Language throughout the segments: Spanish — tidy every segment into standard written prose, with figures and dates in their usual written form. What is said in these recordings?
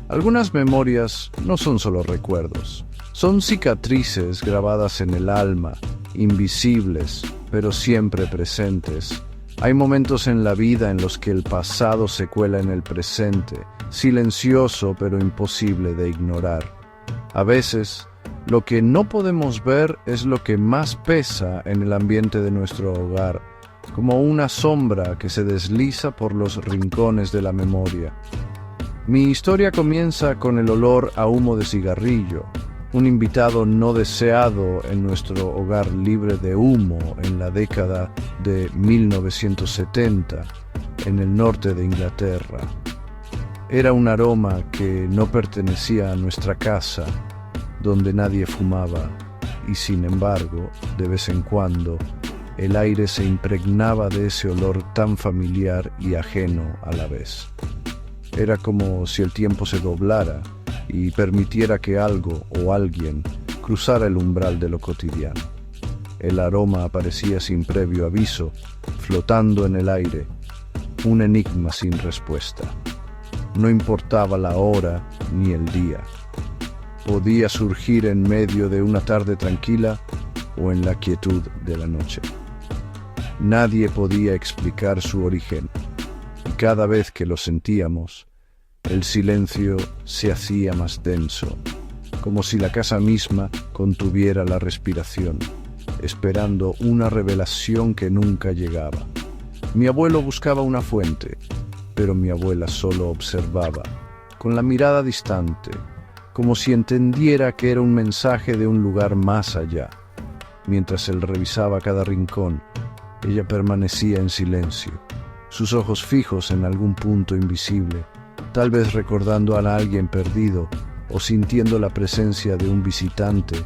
Algunas memorias no son solo recuerdos, son cicatrices grabadas en el alma, invisibles, pero siempre presentes. Hay momentos en la vida en los que el pasado se cuela en el presente, silencioso pero imposible de ignorar. A veces, lo que no podemos ver es lo que más pesa en el ambiente de nuestro hogar, como una sombra que se desliza por los rincones de la memoria. Mi historia comienza con el olor a humo de cigarrillo, un invitado no deseado en nuestro hogar libre de humo en la década de 1970 en el norte de Inglaterra. Era un aroma que no pertenecía a nuestra casa, donde nadie fumaba, y sin embargo, de vez en cuando, el aire se impregnaba de ese olor tan familiar y ajeno a la vez. Era como si el tiempo se doblara y permitiera que algo o alguien cruzara el umbral de lo cotidiano. El aroma aparecía sin previo aviso, flotando en el aire, un enigma sin respuesta. No importaba la hora ni el día. Podía surgir en medio de una tarde tranquila o en la quietud de la noche. Nadie podía explicar su origen, y cada vez que lo sentíamos, el silencio se hacía más denso, como si la casa misma contuviera la respiración, esperando una revelación que nunca llegaba. Mi abuelo buscaba una fuente, pero mi abuela solo observaba, con la mirada distante, como si entendiera que era un mensaje de un lugar más allá. Mientras él revisaba cada rincón, ella permanecía en silencio, sus ojos fijos en algún punto invisible, tal vez recordando a alguien perdido o sintiendo la presencia de un visitante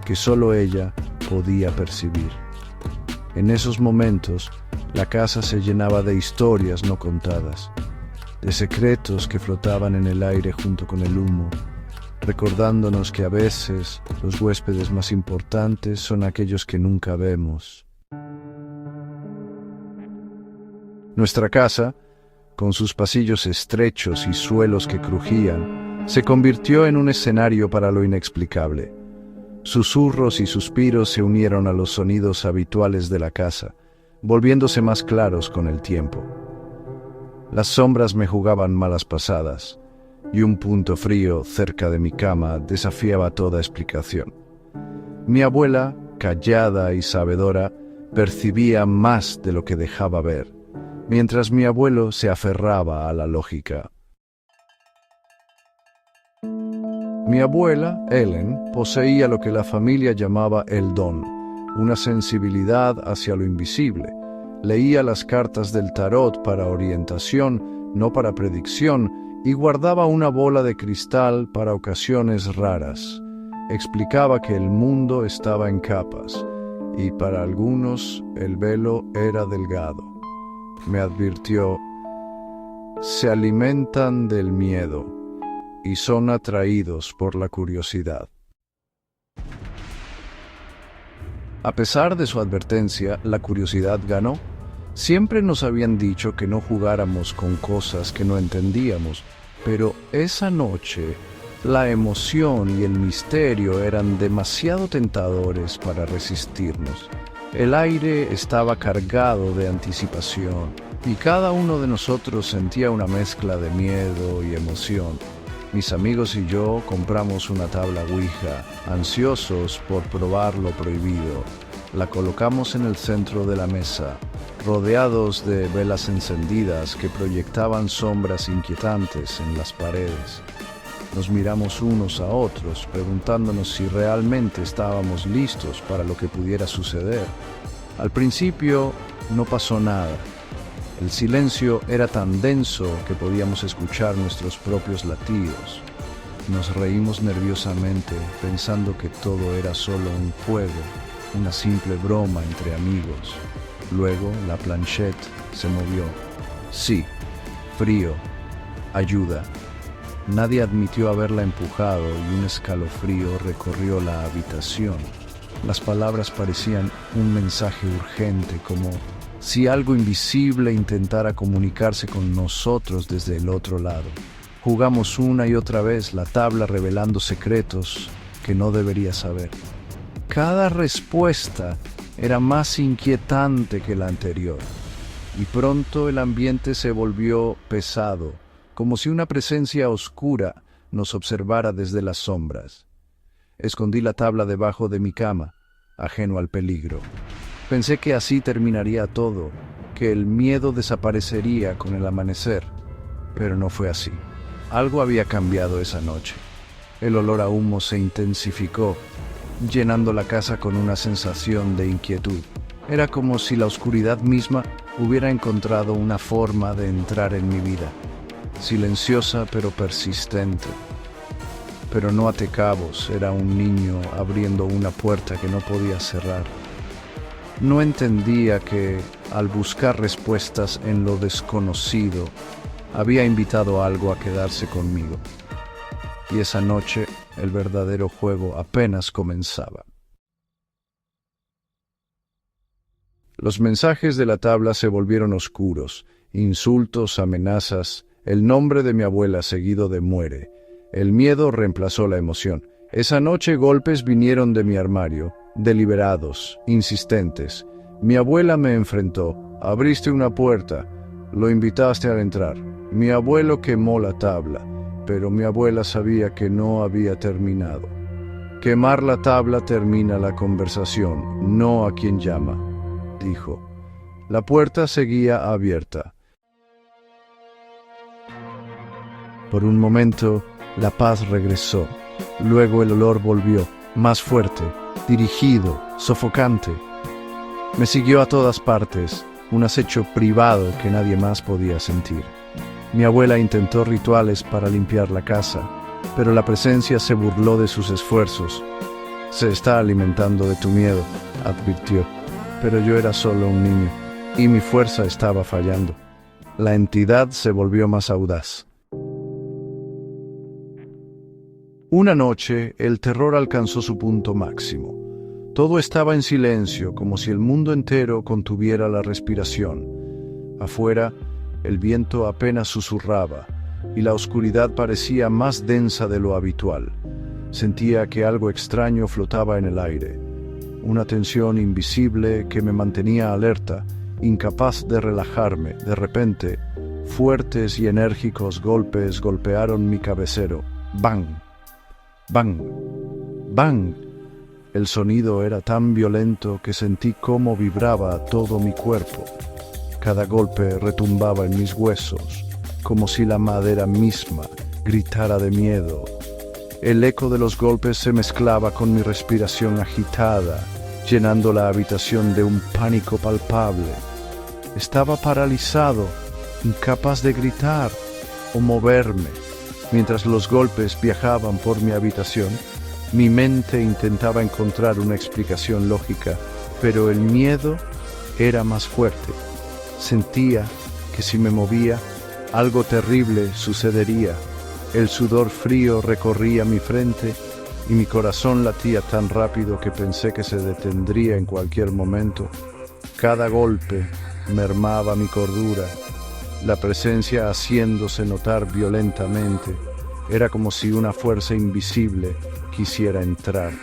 que solo ella podía percibir. En esos momentos, la casa se llenaba de historias no contadas, de secretos que flotaban en el aire junto con el humo, recordándonos que a veces los huéspedes más importantes son aquellos que nunca vemos. Nuestra casa, con sus pasillos estrechos y suelos que crujían, se convirtió en un escenario para lo inexplicable. Susurros y suspiros se unieron a los sonidos habituales de la casa, volviéndose más claros con el tiempo. Las sombras me jugaban malas pasadas, y un punto frío cerca de mi cama desafiaba toda explicación. Mi abuela, callada y sabedora, percibía más de lo que dejaba ver, mientras mi abuelo se aferraba a la lógica. Mi abuela, Ellen, poseía lo que la familia llamaba el don, una sensibilidad hacia lo invisible. Leía las cartas del tarot para orientación, no para predicción, y guardaba una bola de cristal para ocasiones raras. Explicaba que el mundo estaba en capas, y para algunos el velo era delgado. Me advirtió: se alimentan del miedo y son atraídos por la curiosidad. A pesar de su advertencia, la curiosidad ganó. Siempre nos habían dicho que no jugáramos con cosas que no entendíamos, pero esa noche la emoción y el misterio eran demasiado tentadores para resistirnos. El aire estaba cargado de anticipación y cada uno de nosotros sentía una mezcla de miedo y emoción. Mis amigos y yo compramos una tabla Ouija, ansiosos por probar lo prohibido. La colocamos en el centro de la mesa, rodeados de velas encendidas que proyectaban sombras inquietantes en las paredes. Nos miramos unos a otros, preguntándonos si realmente estábamos listos para lo que pudiera suceder. Al principio no pasó nada. El silencio era tan denso que podíamos escuchar nuestros propios latidos. Nos reímos nerviosamente, pensando que todo era solo un juego, una simple broma entre amigos. Luego la planchette se movió. Sí, frío, ayuda. Nadie admitió haberla empujado y un escalofrío recorrió la habitación. Las palabras parecían un mensaje urgente, como si algo invisible intentara comunicarse con nosotros desde el otro lado. Jugamos una y otra vez la tabla revelando secretos que no debería saber. Cada respuesta era más inquietante que la anterior, y pronto el ambiente se volvió pesado, como si una presencia oscura nos observara desde las sombras. Escondí la tabla debajo de mi cama, ajeno al peligro. Pensé que así terminaría todo, que el miedo desaparecería con el amanecer, pero no fue así. Algo había cambiado esa noche. El olor a humo se intensificó, llenando la casa con una sensación de inquietud. Era como si la oscuridad misma hubiera encontrado una forma de entrar en mi vida, silenciosa pero persistente. Pero no ate cabos, era un niño abriendo una puerta que no podía cerrar. No entendía que, al buscar respuestas en lo desconocido, había invitado algo a quedarse conmigo. Y esa noche, el verdadero juego apenas comenzaba. Los mensajes de la tabla se volvieron oscuros, insultos, amenazas, el nombre de mi abuela seguido de muere. El miedo reemplazó la emoción. Esa noche golpes vinieron de mi armario, deliberados, insistentes. Mi abuela me enfrentó. Abriste una puerta, lo invitaste a entrar. Mi abuelo quemó la tabla, pero mi abuela sabía que no había terminado. Quemar la tabla termina la conversación, no a quien llama, dijo. La puerta seguía abierta. Por un momento, la paz regresó. Luego el olor volvió, más fuerte, dirigido, sofocante. Me siguió a todas partes, un acecho privado que nadie más podía sentir. Mi abuela intentó rituales para limpiar la casa, pero la presencia se burló de sus esfuerzos. Se está alimentando de tu miedo, advirtió, pero yo era solo un niño, y mi fuerza estaba fallando. La entidad se volvió más audaz. Una noche, el terror alcanzó su punto máximo. Todo estaba en silencio, como si el mundo entero contuviera la respiración. Afuera, el viento apenas susurraba, y la oscuridad parecía más densa de lo habitual. Sentía que algo extraño flotaba en el aire, una tensión invisible que me mantenía alerta, incapaz de relajarme. De repente, fuertes y enérgicos golpes golpearon mi cabecero. ¡Bang! ¡Bang! ¡Bang! El sonido era tan violento que sentí cómo vibraba todo mi cuerpo. Cada golpe retumbaba en mis huesos, como si la madera misma gritara de miedo. El eco de los golpes se mezclaba con mi respiración agitada, llenando la habitación de un pánico palpable. Estaba paralizado, incapaz de gritar o moverme. Mientras los golpes viajaban por mi habitación, mi mente intentaba encontrar una explicación lógica, pero el miedo era más fuerte. Sentía que si me movía, algo terrible sucedería. El sudor frío recorría mi frente y mi corazón latía tan rápido que pensé que se detendría en cualquier momento. Cada golpe mermaba mi cordura, la presencia haciéndose notar violentamente. Era como si una fuerza invisible quisiera entrar,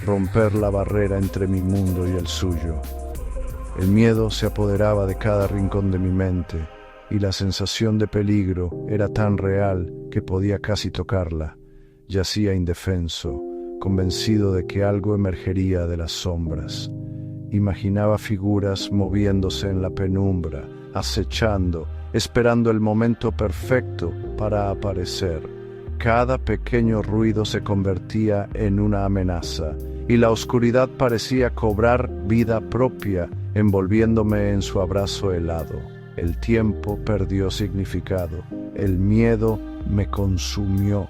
romper la barrera entre mi mundo y el suyo. El miedo se apoderaba de cada rincón de mi mente, y la sensación de peligro era tan real que podía casi tocarla. Yacía indefenso, convencido de que algo emergería de las sombras. Imaginaba figuras moviéndose en la penumbra, acechando, esperando el momento perfecto para aparecer. Cada pequeño ruido se convertía en una amenaza, y la oscuridad parecía cobrar vida propia, envolviéndome en su abrazo helado. El tiempo perdió significado, el miedo me consumió.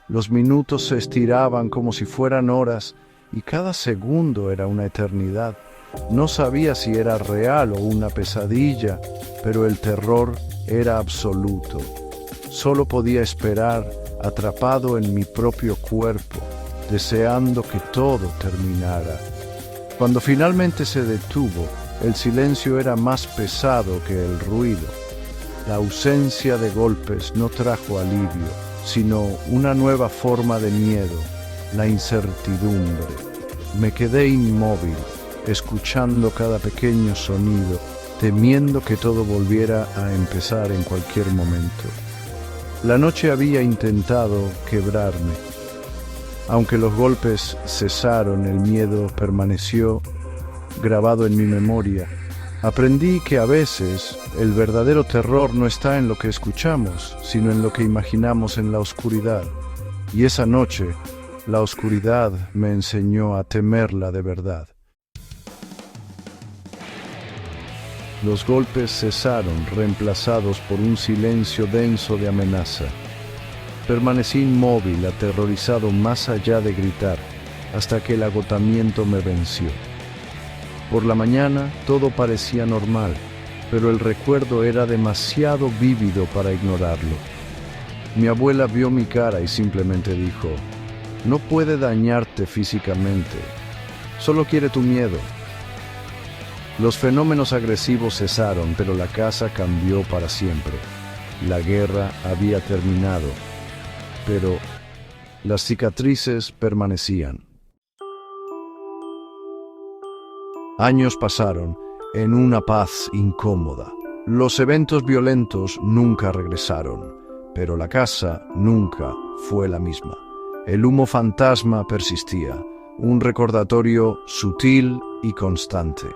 Los minutos se estiraban como si fueran horas, y cada segundo era una eternidad. No sabía si era real o una pesadilla, pero el terror era absoluto. Solo podía esperar, atrapado en mi propio cuerpo, deseando que todo terminara. Cuando finalmente se detuvo, el silencio era más pesado que el ruido. La ausencia de golpes no trajo alivio, sino una nueva forma de miedo, la incertidumbre. Me quedé inmóvil, escuchando cada pequeño sonido, temiendo que todo volviera a empezar en cualquier momento. La noche había intentado quebrarme. Aunque los golpes cesaron, el miedo permaneció grabado en mi memoria. Aprendí que a veces el verdadero terror no está en lo que escuchamos, sino en lo que imaginamos en la oscuridad. Y esa noche, la oscuridad me enseñó a temerla de verdad. Los golpes cesaron, reemplazados por un silencio denso de amenaza. Permanecí inmóvil, aterrorizado más allá de gritar, hasta que el agotamiento me venció. Por la mañana todo parecía normal, pero el recuerdo era demasiado vívido para ignorarlo. Mi abuela vio mi cara y simplemente dijo: "No puede dañarte físicamente, solo quiere tu miedo". Los fenómenos agresivos cesaron, pero la casa cambió para siempre. La guerra había terminado, pero las cicatrices permanecían. Años pasaron en una paz incómoda. Los eventos violentos nunca regresaron, pero la casa nunca fue la misma. El humo fantasma persistía, un recordatorio sutil y constante.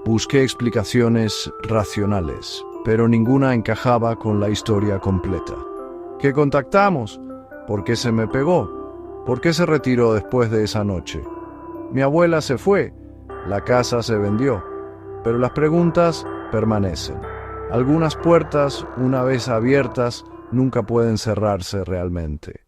Busqué explicaciones racionales, pero ninguna encajaba con la historia completa. ¿Qué contactamos? ¿Por qué se me pegó? ¿Por qué se retiró después de esa noche? Mi abuela se fue, la casa se vendió, pero las preguntas permanecen. Algunas puertas, una vez abiertas, nunca pueden cerrarse realmente.